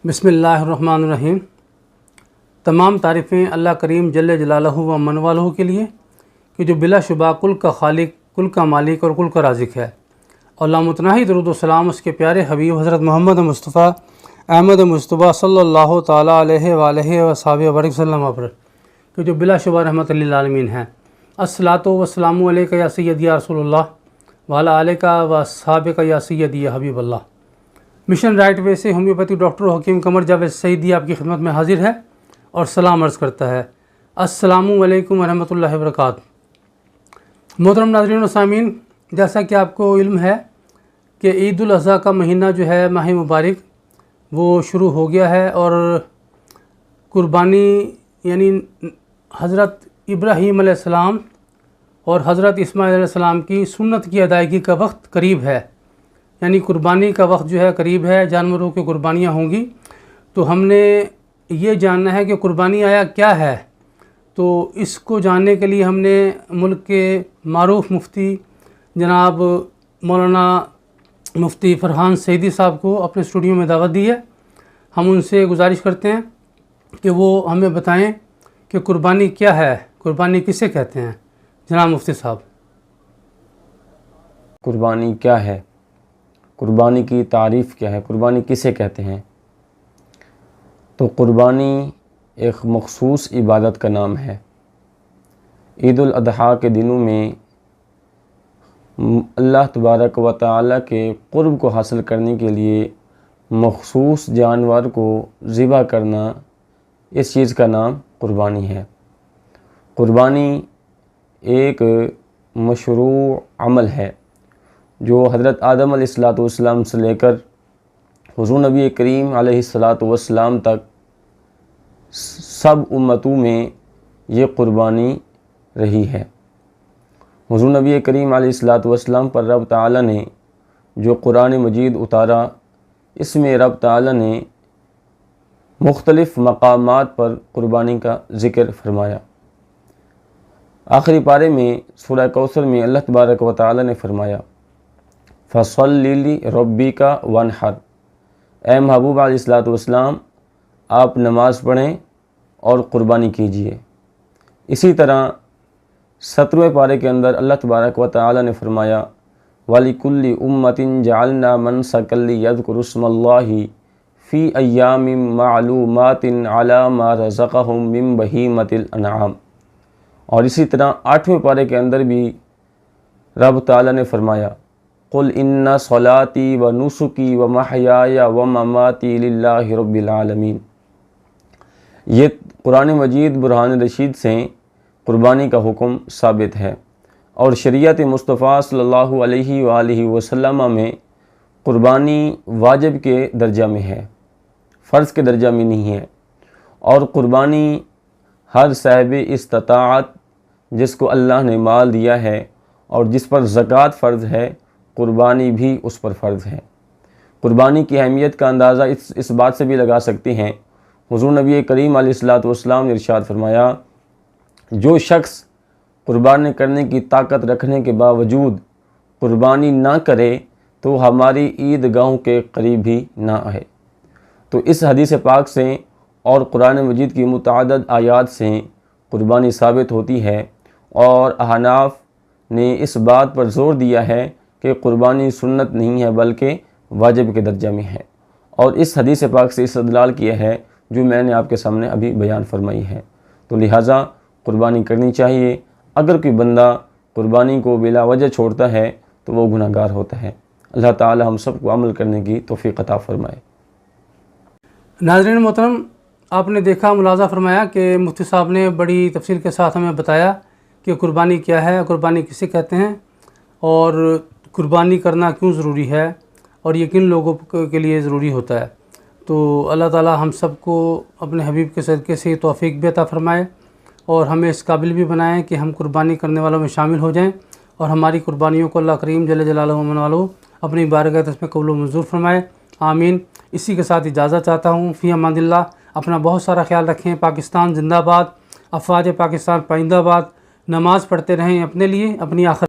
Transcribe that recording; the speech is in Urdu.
بسم اللہ الرحمن الرحیم۔ تمام تعریفیں اللہ کریم جل جلالہ و من والہ کے لیے کہ جو بلا شبہ کل کا خالق، کل کا مالک اور کل کا رازق ہے، اور لامتناہی درود و سلام اس کے پیارے حبیب حضرت محمد مصطفیٰ احمد مصطفیٰ صلی اللہ تعالیٰ علیہ وآلہ وصحبہ وسلم پر کہ جو بلا شبہ رحمت للعالمین ہیں۔ الصلاۃ والسلام علیک یا سیدی یا رسول اللہ وعلی آلک و اصحابک یا سیدی یا حبیب اللہ۔ مشن رائٹ وے سے ہومیوپیتھی ڈاکٹر حکیم قمر جاوید سعیدی آپ کی خدمت میں حاضر ہے اور سلام عرض کرتا ہے۔ السلام علیکم ورحمۃ اللہ وبرکاتہ۔ محترم ناظرین و سامعین، جیسا کہ آپ کو علم ہے کہ عید الاضحیٰ کا مہینہ جو ہے ماہ مبارک وہ شروع ہو گیا ہے، اور قربانی یعنی حضرت ابراہیم علیہ السلام اور حضرت اسماعیل علیہ السلام کی سنت کی ادائیگی کا وقت قریب ہے، یعنی قربانی کا وقت جو ہے قریب ہے، جانوروں کی قربانیاں ہوں گی۔ تو ہم نے یہ جاننا ہے کہ قربانی آیا کیا ہے، تو اس کو جاننے کے لیے ہم نے ملک کے معروف مفتی جناب مولانا مفتی فرحان سعیدی صاحب کو اپنے اسٹوڈیو میں دعوت دی ہے۔ ہم ان سے گزارش کرتے ہیں کہ وہ ہمیں بتائیں کہ قربانی کیا ہے، قربانی کسے کہتے ہیں۔ جناب مفتی صاحب۔ قربانی کیا ہے، قربانی کی تعریف کیا ہے، قربانی کسے کہتے ہیں؟ تو قربانی ایک مخصوص عبادت کا نام ہے۔ عید الاضحیٰ کے دنوں میں اللہ تبارک و تعالیٰ کے قرب کو حاصل کرنے کے لیے مخصوص جانور کو ذبح کرنا، اس چیز کا نام قربانی ہے۔ قربانی ایک مشروع عمل ہے جو حضرت آدم علیہ السلام سے لے کر حضور نبی کریم علیہ السلام تک سب امتوں میں یہ قربانی رہی ہے۔ حضور نبی کریم علیہ السلام پر رب تعالیٰ نے جو قرآن مجید اتارا، اس میں رب تعالیٰ نے مختلف مقامات پر قربانی کا ذکر فرمایا۔ آخری پارے میں سورہ کوثر میں اللہ تبارک و تعالیٰ نے فرمایا فَصَلِّ لِرَبِّكَ وَانْحَرْ، اے محبوب علیہ السلام آپ نماز پڑھیں اور قربانی کیجیے۔ اسی طرح 17ویں پارے کے اندر اللہ تبارک و تعالیٰ نے فرمایا وَلِكُلِّ أُمَّةٍ جَعَلْنَا مَنْسَكًا لِيَذْكُرُوا اسْمَ اللَّهِ فِي أَيَّامٍ مَّعْلُومَاتٍ عَلَىٰ مَا رَزَقَهُم مِّن بَهِیمَةِ الْأَنْعَامِ۔ اور اسی طرح 8ویں پارے کے اندر بھی رب تعالیٰ نے فرمایا قُلْ إِنَّ صَلَاتِي وَنُسُكِي وَمَحْيَايَ وَمَمَاتِي لِلَّهِ رَبِّ الْعَالَمِينَ۔ یہ قرآن مجید برہان رشید سے قربانی کا حکم ثابت ہے، اور شریعت مصطفیٰ صلی اللہ علیہ وآلہ وسلم میں قربانی واجب کے درجہ میں ہے، فرض کے درجہ میں نہیں ہے۔ اور قربانی ہر صاحب استطاعت جس کو اللہ نے مال دیا ہے اور جس پر زکوٰۃ فرض ہے، قربانی بھی اس پر فرض ہے۔ قربانی کی اہمیت کا اندازہ اس بات سے بھی لگا سکتے ہیں، حضور نبی کریم علیہ السلام نے ارشاد فرمایا جو شخص قربانی کرنے کی طاقت رکھنے کے باوجود قربانی نہ کرے تو ہماری عید گاہوں کے قریب بھی نہ آئے۔ تو اس حدیث پاک سے اور قرآن مجید کی متعدد آیات سے قربانی ثابت ہوتی ہے، اور احناف نے اس بات پر زور دیا ہے کہ قربانی سنت نہیں ہے بلکہ واجب کے درجہ میں ہے، اور اس حدیث پاک سے استدلال کیا ہے جو میں نے آپ کے سامنے ابھی بیان فرمائی ہے۔ تو لہٰذا قربانی کرنی چاہیے۔ اگر کوئی بندہ قربانی کو بلا وجہ چھوڑتا ہے تو وہ گناہ گار ہوتا ہے۔ اللہ تعالی ہم سب کو عمل کرنے کی توفیق عطا فرمائے۔ ناظرین محترم، آپ نے دیکھا، ملاحظہ فرمایا کہ مفتی صاحب نے بڑی تفصیل کے ساتھ ہمیں بتایا کہ قربانی کیا ہے، قربانی کسے کہتے ہیں، اور قربانی کرنا کیوں ضروری ہے، اور یہ کن لوگوں کے لیے ضروری ہوتا ہے۔ تو اللہ تعالی ہم سب کو اپنے حبیب کے صدقے سے توفیق بھی عطا فرمائے، اور ہمیں اس قابل بھی بنائیں کہ ہم قربانی کرنے والوں میں شامل ہو جائیں، اور ہماری قربانیوں کو اللہ کریم جل جلالہ و من والہ اپنی بارگاہ میں قبول و منظور فرمائے، آمین۔ اسی کے ساتھ اجازت چاہتا ہوں، فی امان اللہ۔ اپنا بہت سارا خیال رکھیں۔ پاکستان زندہ باد، افواج پاکستان پائندہ باد۔ نماز پڑھتے رہیں اپنے لیے، اپنی آخر